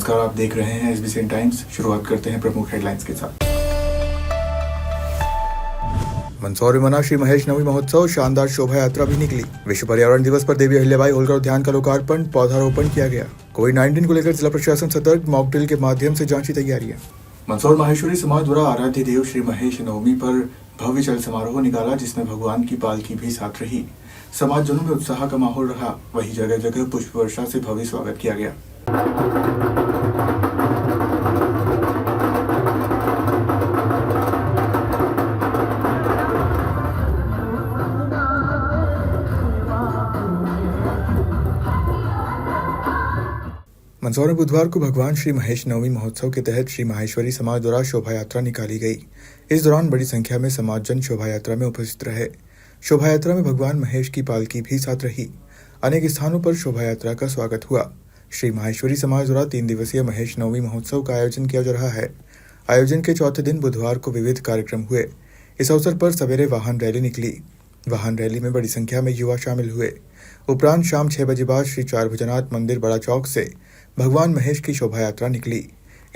नमस्कार, आप देख रहे हैं SBCN टाइम्स। शुरुआत करते हैं प्रमुख हेडलाइंस के साथ। मंदसौर में मना श्री महेश नवमी महोत्सव, शानदार शोभा यात्रा भी निकली। विश्व पर्यावरण दिवस पर देवी अहिल्याबाई होलकर उद्यान का लोकार्पण, पौधारोपण किया गया। कोविड-19 को लेकर जिला प्रशासन सतर्क, मॉक ड्रिल के माध्यम से जांची तैयारियां। मंदसौर माहेश्वरी समाज द्वारा आराध्य देव श्री महेश नवमी पर भव्य चल समारोह निकाला, जिसमें भगवान की पालकी भी साथ रही। समाजजनों में उत्साह का माहौल रहा। वहीं जगह जगह पुष्प वर्षा से भव्य स्वागत किया गया। मंदसौर में बुधवार को भगवान श्री महेश नवमी महोत्सव के तहत श्री माहेश्वरी समाज द्वारा शोभा यात्रा निकाली गई। इस दौरान बड़ी संख्या में समाजजन शोभा यात्रा में उपस्थित रहे। शोभा यात्रा में भगवान महेश की पालकी भी साथ रही। अनेक स्थानों पर शोभा यात्रा का स्वागत हुआ। श्री माहेश्वरी समाज द्वारा 3 दिवसीय महेश नवमी महोत्सव का आयोजन किया जा रहा है। आयोजन के चौथे दिन बुधवार को विविध कार्यक्रम हुए। इस अवसर पर सवेरे वाहन रैली निकली। वाहन रैली में बड़ी संख्या में युवा शामिल हुए। उपरांत शाम 6 बजे बाद श्री चार भुजनाथ मंदिर बड़ा चौक से भगवान महेश की शोभा यात्रा निकली।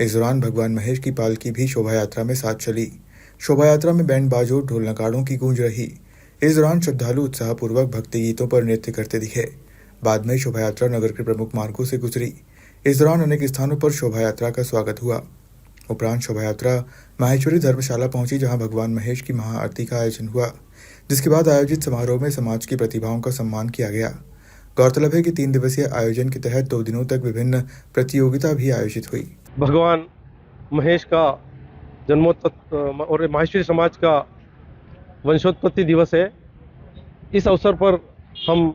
इस दौरान भगवान महेश की पालकी भी शोभा यात्रा में साथ चली। शोभा यात्रा में बैंड बाजों, ढोल नगाड़ों की गूंज रही। इस दौरान श्रद्धालु उत्साहपूर्वक भक्ति गीतों पर नृत्य करते दिखे। बाद में शोभा यात्रा नगर के प्रमुख मार्गों से गुजरी। इस दौरान अनेक स्थानों पर शोभा यात्रा का स्वागत हुआ। उपरांत शोभा यात्रा माहेश्वरी धर्मशाला पहुंची, जहां भगवान महेश की महाआरती का आयोजन हुआ, जिसके बाद आयोजित समारोह में समाज की प्रतिभाओं का सम्मान किया गया। गौरतलब है कि 3 दिवसीय आयोजन के तहत 2 दिनों तक विभिन्न प्रतियोगिता भी आयोजित हुई। भगवान महेश का जन्मोत्सव और माहेश्वरी समाज का वंशोत्पत्ति दिवस है। इस अवसर पर हम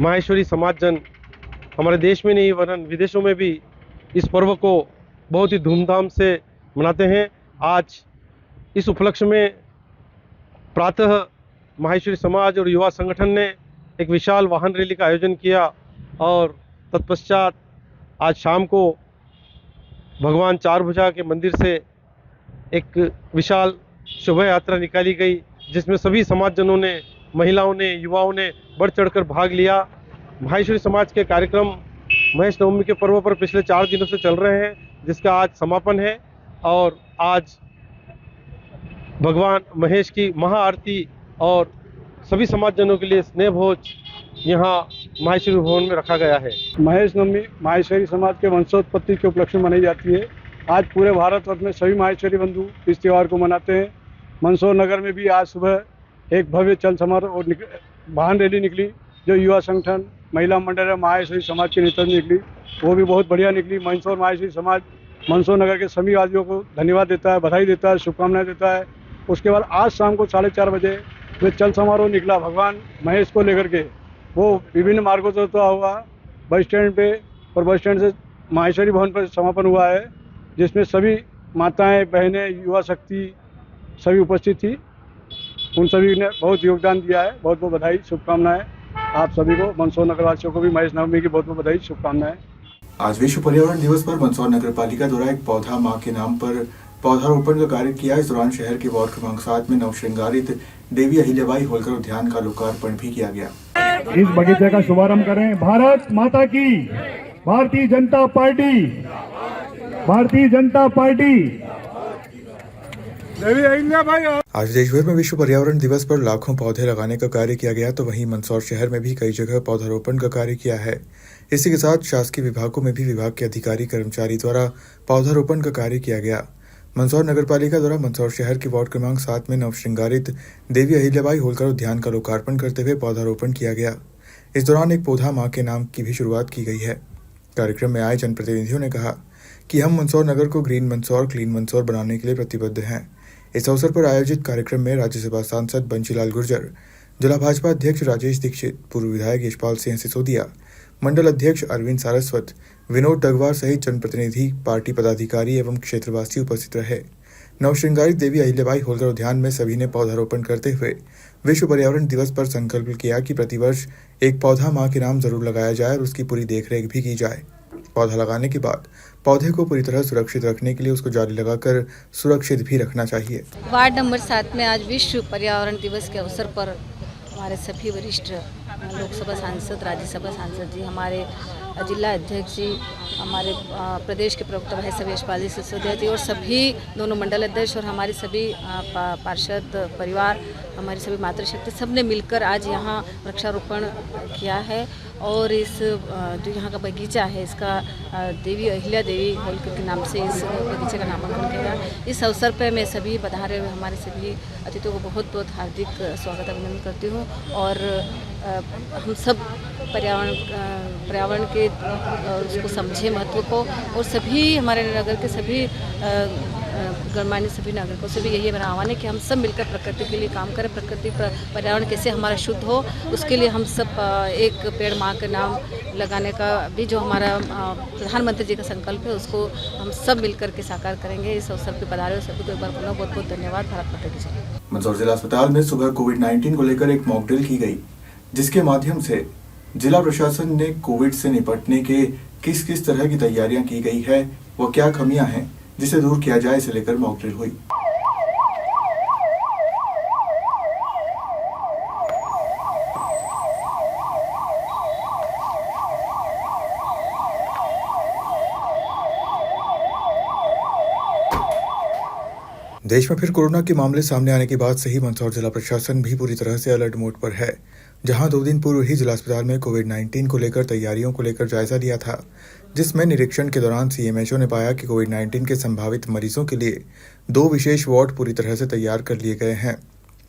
माहेश्वरी समाजजन हमारे देश में नहीं वरन विदेशों में भी इस पर्व को बहुत ही धूमधाम से मनाते हैं। आज इस उपलक्ष्य में प्रातः माहेश्वरी समाज और युवा संगठन ने एक विशाल वाहन रैली का आयोजन किया और तत्पश्चात आज शाम को भगवान चारभुजा के मंदिर से एक विशाल शोभा यात्रा निकाली गई, जिसमें सभी समाजजनों ने, महिलाओं ने, युवाओं ने बढ़ चढ़कर भाग लिया। माहेश्वरी समाज के कार्यक्रम महेश नवमी के पर्व पर पिछले 4 दिनों से चल रहे हैं, जिसका आज समापन है और आज भगवान महेश की महाआरती और सभी समाजजनों के लिए स्नेह भोज यहाँ माहेश्वरी भवन में रखा गया है। महेश नवमी माहेश्वरी समाज के वंशोत्पत्ति के उपलक्ष्य में मनाई जाती है। आज पूरे भारतवर्ष में सभी माहेश्वरी बंधु इस त्यौहार को मनाते हैं। मंदसौर नगर में भी आज सुबह एक भव्य चल समारोह और वाहन रैली निकली, जो युवा संगठन, महिला मंडल माहेश्वरी समाज के नेतृत्व में निकली। वो भी बहुत बढ़िया निकली। मंदसौर माहेश्वरी समाज मंदसौर नगर के सभी वासियों को धन्यवाद देता है, बधाई देता है, शुभकामनाएं देता है। उसके बाद आज शाम को 4:30 बजे जो चल समारोह निकला भगवान महेश को लेकर के, वो विभिन्न मार्गों से होता हुआ बस स्टैंड पे और बस स्टैंड से माहेश्वरी भवन पर समापन हुआ है, जिसमें सभी माताएं, बहनें, युवा शक्ति सभी उपस्थित थी। उन सभी ने बहुत योगदान दिया है। बहुत बहुत बधाई, शुभकामनाएं आप सभी को, मंदसौर नगरवासियों को भी महेश नवमी की बहुत बहुत बधाई, शुभकामनाएं। आज विश्व पर्यावरण दिवस पर मंदसौर नगर पालिका द्वारा एक पौधा मां के नाम पर पौधारोपण का कार्य किया। इस दौरान शहर के वार्ड क्रमांक 7 में नवश्रृंगारित देवी अहिल्याबाई होलकर उद्यान का लोकार्पण भी किया गया। इस बगीचे का शुभारंभ करें। भारत माता की, भारतीय जनता पार्टी, भारतीय जनता पार्टी। देवी अहिल्याबाई। आज देश भर में विश्व पर्यावरण दिवस पर लाखों पौधे लगाने का कार्य किया गया, तो वहीं मंदसौर शहर में भी कई जगह पौधारोपण का कार्य किया है। इसी के साथ शासकीय विभागों में भी विभाग के अधिकारी कर्मचारी द्वारा पौधारोपण का कार्य किया गया। मंदसौर नगर पालिका द्वारा मंदसौर शहर के वार्ड क्रमांक 7 में नवश्रृंगारित देवी अहिल्याबाई होलकर उद्यान का लोकार्पण करते हुए पौधारोपण किया गया। इस दौरान एक पौधा मां के नाम की भी शुरुआत की गई है। कार्यक्रम में आए जनप्रतिनिधियों ने कहा कि हम मंदसौर नगर को ग्रीन मंदसौर, क्लीन मंदसौर बनाने के लिए प्रतिबद्ध हैं। इस अवसर पर आयोजित कार्यक्रम में राज्यसभा सांसद बंशीलाल गुर्जर, जिला भाजपा अध्यक्ष राजेश दीक्षित, पूर्व विधायक यशपाल सिंह सिसोदिया, मंडल अध्यक्ष अरविंद सारस्वत, विनोद डगवार सहित जनप्रतिनिधि, पार्टी पदाधिकारी एवं क्षेत्रवासी उपस्थित रहे। नवश्रृंगारित देवी अहिल्याबाई होलकर उद्यान में सभी ने पौधारोपण करते हुए विश्व पर्यावरण दिवस पर संकल्प किया कि प्रतिवर्ष एक पौधा मां के नाम जरूर लगाया जाए और उसकी पूरी देखरेख भी की जाए। पौधा लगाने के बाद पौधे को पूरी तरह सुरक्षित रखने के लिए उसको जाली लगाकर सुरक्षित भी रखना चाहिए। वार्ड नंबर 7 में आज विश्व पर्यावरण दिवस के अवसर पर हमारे सभी वरिष्ठ लोकसभा सांसद, राज्यसभा सांसद जी, हमारे जिला अध्यक्ष जी, हमारे प्रदेश के प्रवक्ता भाई सभी यशपाल जी, सिसोदिया जी और सभी दोनों मंडल अध्यक्ष और हमारे सभी पार्षद परिवार, हमारी सभी मातृशक्ति सब ने मिलकर आज यहाँ वृक्षारोपण किया है। और इस जो यहाँ का बगीचा है इसका देवी अहिल्या देवी होलकर के नाम से इस बगीचे का नामांकन किया गया। इस अवसर पर मैं सभी पधारे हुए हमारे सभी अतिथियों को बहुत बहुत हार्दिक स्वागत अभिनंदन करती हूँ। और हम सब पर्यावरण के उसको समझे महत्व को, और सभी हमारे नगर के सभी गणमान्य सभी नागरिकों से भी यही मेरा आह्वान है कि हम सब मिलकर प्रकृति के लिए काम करें। प्रकृति पर्यावरण कैसे हमारा शुद्ध हो उसके लिए हम सब एक पेड़ माँ के नाम लगाने का भी जो हमारा प्रधानमंत्री जी का संकल्प है उसको हम सब मिलकर के साकार करेंगे। इस अवसर पर पधारे हुए सभी को एक बार पुनः बहुत बहुत धन्यवाद। भारत माता की जय। मंदसौर जिला अस्पताल में सुबह कोविड-19 को लेकर एक मॉक ड्रिल की गई, जिसके माध्यम से जिला प्रशासन ने कोविड से निपटने के किस किस तरह की तैयारियां की गई है व क्या कमियां हैं जिसे दूर किया जाए, इसे लेकर मॉक ड्रिल हुई। देश में फिर कोरोना के मामले सामने आने के बाद से ही मंदसौर जिला प्रशासन भी पूरी तरह से अलर्ट मोड पर है, जहां 2 दिन पूर्व ही जिला अस्पताल में कोविड-19 को लेकर तैयारियों को लेकर जायजा लिया था, जिसमें निरीक्षण के दौरान सीएमएचओ ने पाया कि कोविड-19 के संभावित मरीजों के लिए 2 विशेष वार्ड पूरी तरह से तैयार कर लिए गए हैं।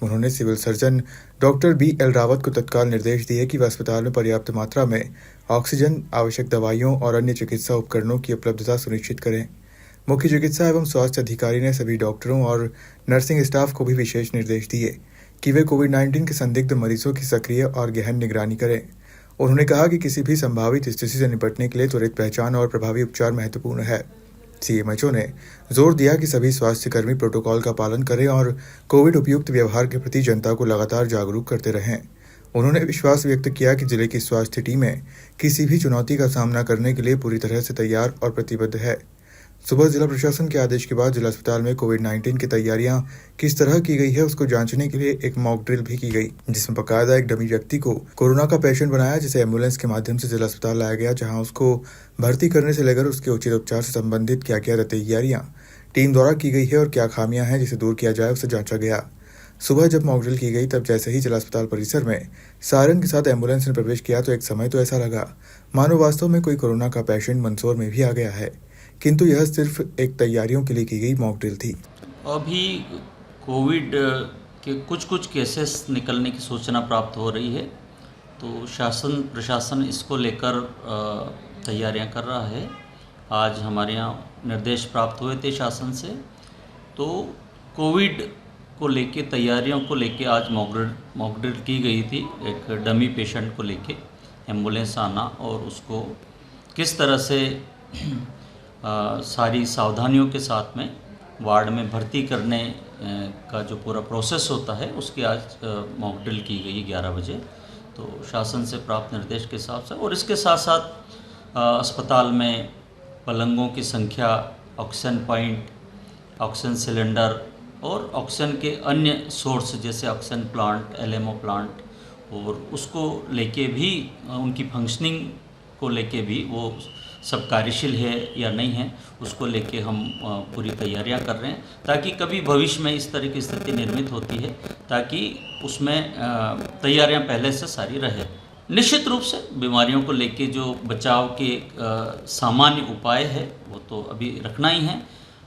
उन्होंने civil surgeon doctor BL Rawat को तत्काल निर्देश दिए कि वह अस्पताल में पर्याप्त मात्रा में ऑक्सीजन, आवश्यक दवाइयों और अन्य चिकित्सा उपकरणों की उपलब्धता सुनिश्चित करें। मुख्य चिकित्सा एवं स्वास्थ्य अधिकारी ने सभी डॉक्टरों और नर्सिंग स्टाफ को भी विशेष निर्देश दिए कि वे कोविड-19 के संदिग्ध मरीजों की सक्रिय और गहन निगरानी करें। उन्होंने कहा कि किसी भी संभावित स्थिति से निपटने के लिए त्वरित पहचान और प्रभावी उपचार महत्वपूर्ण है। सीएमएचओ ने जोर दिया कि सभी स्वास्थ्यकर्मी प्रोटोकॉल का पालन करें और कोविड उपयुक्त व्यवहार के प्रति जनता को लगातार जागरूक करते रहें। उन्होंने विश्वास व्यक्त किया कि जिले की स्वास्थ्य टीमें किसी भी चुनौती का सामना करने के लिए पूरी तरह से तैयार और प्रतिबद्ध है। सुबह जिला प्रशासन के आदेश के बाद जिला अस्पताल में कोविड-19 की तैयारियां किस तरह की गई है उसको जांचने के लिए एक मॉक ड्रिल भी की गई, जिसमें बकायदा एक डमी व्यक्ति को कोरोना का पेशेंट बनाया, जिसे एम्बुलेंस के माध्यम से जिला अस्पताल लाया गया, जहां उसको भर्ती करने से लेकर उसके उचित उपचार से संबंधित क्या क्या तैयारियां टीम द्वारा की गई है और क्या खामियां हैं जिसे दूर किया जाए उसे जांचा गया। सुबह जब मॉक ड्रिल की गई तब जैसे ही जिला अस्पताल परिसर में सायरन के साथ एम्बुलेंस ने प्रवेश किया तो एक समय तो ऐसा लगा मानो वास्तव में कोई कोरोना का पेशेंट मंदसौर में भी आ गया है, किंतु यह सिर्फ एक तैयारियों के लिए की गई मॉक ड्रिल थी। अभी कोविड के कुछ केसेस निकलने की सूचना प्राप्त हो रही है, तो शासन प्रशासन इसको लेकर तैयारियां कर रहा है। आज हमारे यहाँ निर्देश प्राप्त हुए थे शासन से, तो कोविड को लेके तैयारियों को लेके आज मॉक ड्रिल की गई थी। एक डमी पेशेंट को लेके एम्बुलेंस आना और उसको किस तरह से सारी सावधानियों के साथ में वार्ड में भर्ती करने का जो पूरा प्रोसेस होता है उसकी आज मॉक ड्रिल की गई 11 बजे, तो शासन से प्राप्त निर्देश के हिसाब से। और इसके साथ साथ अस्पताल में पलंगों की संख्या, ऑक्सीजन पॉइंट, ऑक्सीजन सिलेंडर और ऑक्सीजन के अन्य सोर्स जैसे ऑक्सीजन प्लांट, LMO प्लांट, और उसको लेके भी उनकी फंक्शनिंग को लेके भी वो सब कार्यशील है या नहीं है उसको लेके हम पूरी तैयारियां कर रहे हैं, ताकि कभी भविष्य में इस तरह की स्थिति निर्मित होती है ताकि उसमें तैयारियां पहले से सारी रहे। निश्चित रूप से बीमारियों को लेके जो बचाव के सामान्य उपाय है वो तो अभी रखना ही है।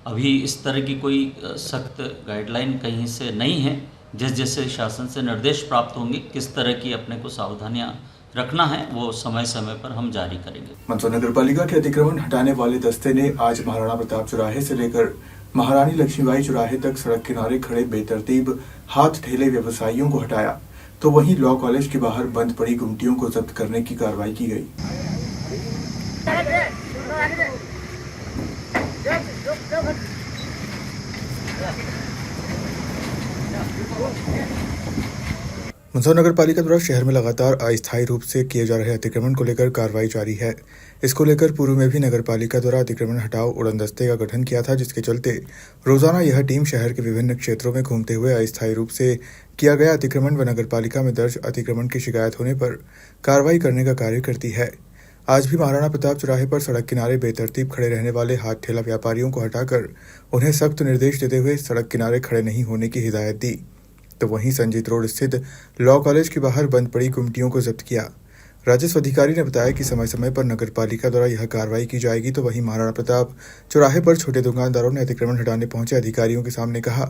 अभी इस तरह की कोई सख्त गाइडलाइन कहीं से नहीं है। जैसे शासन से निर्देश प्राप्त होंगे किस तरह की अपने को सावधानियां रखना है वो समय समय पर हम जारी करेंगे। मंदसौर नगर पालिका के अतिक्रमण हटाने वाले दस्ते ने आज महाराणा प्रताप चौराहे से लेकर महारानी लक्ष्मीबाई चौराहे तक सड़क किनारे खड़े बेतरतीब हाथ ठेले व्यवसायियों को हटाया, तो वहीं लॉ कॉलेज के बाहर बंद पड़ी गुमटियों को जब्त करने की कार्रवाई की गई। मंदसौर नगर पालिका द्वारा शहर में लगातार अस्थायी रूप से किए जा रहे अतिक्रमण को लेकर कार्रवाई जारी है। इसको लेकर पूर्व में भी नगर पालिका द्वारा अतिक्रमण हटाओ उड़न दस्ते का गठन किया था, जिसके चलते रोजाना यह टीम शहर के विभिन्न क्षेत्रों में घूमते हुए अस्थायी रूप से किया गया अतिक्रमण व नगर पालिका में दर्ज अतिक्रमण की शिकायत होने पर कार्रवाई करने का कार्य करती है। आज भी महाराणा प्रताप चौराहे पर सड़क किनारे बेतरतीब खड़े रहने वाले हाथ ठेला व्यापारियों को हटाकर उन्हें सख्त निर्देश देते हुए सड़क किनारे खड़े नहीं होने की हिदायत दी। तो वहीं संजीत रोड स्थित लॉ कॉलेज के बाहर बंद पड़ी गुमटियों को जब्त किया। राजस्व अधिकारी ने बताया कि समय समय पर नगर पालिका द्वारा यह कार्रवाई की जाएगी। तो वहीं महाराणा प्रताप चौराहे पर छोटे दुकानदारों ने अतिक्रमण हटाने पहुंचे अधिकारियों के सामने कहा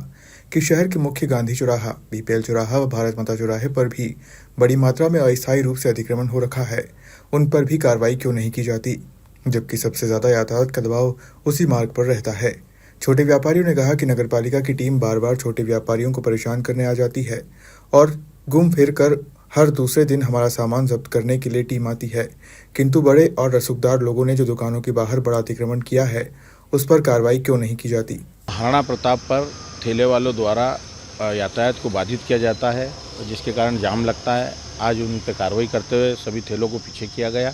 कि शहर के मुख्य गांधी चौराहा, बीपीएल चौराहा व भारत माता चौराहे पर भी बड़ी मात्रा में अस्थायी रूप से अतिक्रमण हो रखा है, उन पर भी कार्रवाई क्यों नहीं की जाती, जबकि सबसे ज्यादा यातायात का दबाव उसी मार्ग पर रहता है। छोटे व्यापारियों ने कहा कि नगर पालिका की टीम बार बार छोटे व्यापारियों को परेशान करने आ जाती है और घूम फिर कर हर दूसरे दिन हमारा सामान जब्त करने के लिए टीम आती है, किंतु बड़े और रसूखदार लोगों ने जो दुकानों के बाहर बड़ा अतिक्रमण किया है उस पर कार्रवाई क्यों नहीं की जाती। महाराणा प्रताप पर ठेले वालों द्वारा यातायात को बाधित किया जाता है, जिसके कारण जाम लगता है। आज उन पर कार्रवाई करते हुए सभी ठेलों को पीछे किया गया।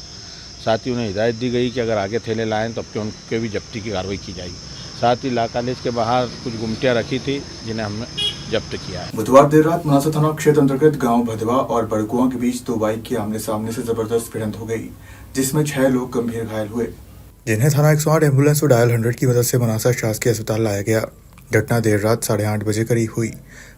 साथ ही उन्हें हिदायत दी गई कि अगर आगे ठेले लाएँ तो अब उनके भी जब्ती की कार्रवाई की जाएगी। साथ ही लॉ कॉलेज के बाहर कुछ गुमटियाँ रखी थी जिन्हें हमने जब्त किया है। बुधवार देर रात मनासा थाना क्षेत्र अंतर्गत गांव भदवा और बड़कुआ के बीच दो बाइक की आमने सामने से जबरदस्त भिड़ंत हो गई, जिसमें 6 लोग गंभीर घायल हुए, जिन्हें थाना 108 एम्बुलेंस और डायल 100 की मदद से मनासा शासकीय अस्पताल लाया गया। घटना देर रात 8:30 बजे करीब हुई।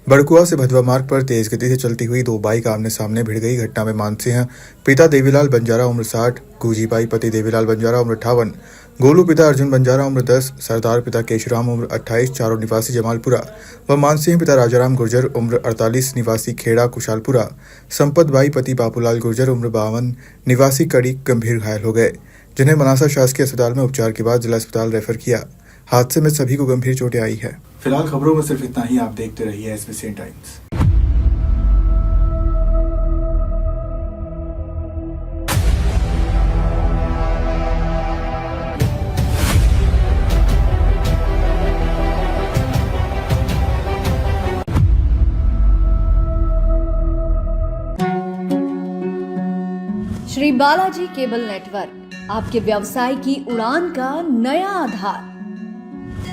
बड़कुआ से भदवा मार्ग पर तेज गति से चलती हुई दो बाइक आमने सामने भिड़ गई। घटना में मानसिंह पिता देवीलाल बंजारा उम्र 60, गुजीबाई पति देवीलाल बंजारा उम्र 58, गोलू पिता अर्जुन बंजारा उम्र 10, सरदार पिता केशराम उम्र 28, चारों निवासी जमालपुरा व मानसिंह पिता राजाराम गुर्जर उम्र 48, निवासी खेड़ा कुशालपुरा, संपत बाई पति बापूलाल गुर्जर उम्र 52, निवासी कड़ी गंभीर घायल हो गए, जिन्हें मनासा शासकीय अस्पताल में उपचार के बाद जिला अस्पताल रेफर किया। हादसे में सभी को गंभीर चोटें आई है। फिलहाल खबरों में सिर्फ इतना ही। आप देखते रहिए SBCN times. Shri Balaji cable network आपके व्यवसाय की उड़ान का नया आधार।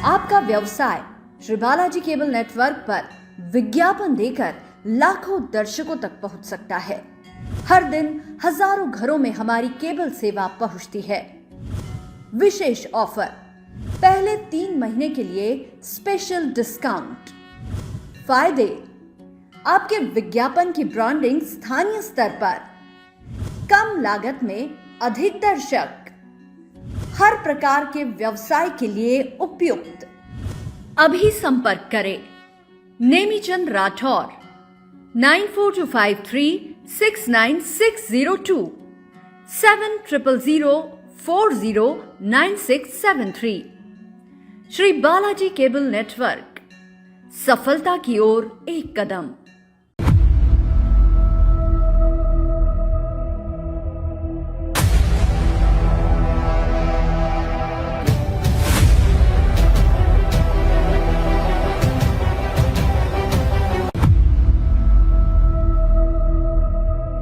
आपका व्यवसाय श्री बालाजी केबल नेटवर्क पर विज्ञापन देकर लाखों दर्शकों तक पहुंच सकता है। हर दिन हजारों घरों में हमारी केबल सेवा पहुंचती है। विशेष ऑफर, पहले 3 महीने के लिए स्पेशल डिस्काउंट। फायदे, आपके विज्ञापन की ब्रांडिंग स्थानीय स्तर पर, कम लागत में अधिक दर्शक, हर प्रकार के व्यवसाय के लिए उपयुक्त। अभी संपर्क करें नेमीचंद राठौर 9425369602 7000409673। श्री बालाजी केबल नेटवर्क, सफलता की ओर एक कदम।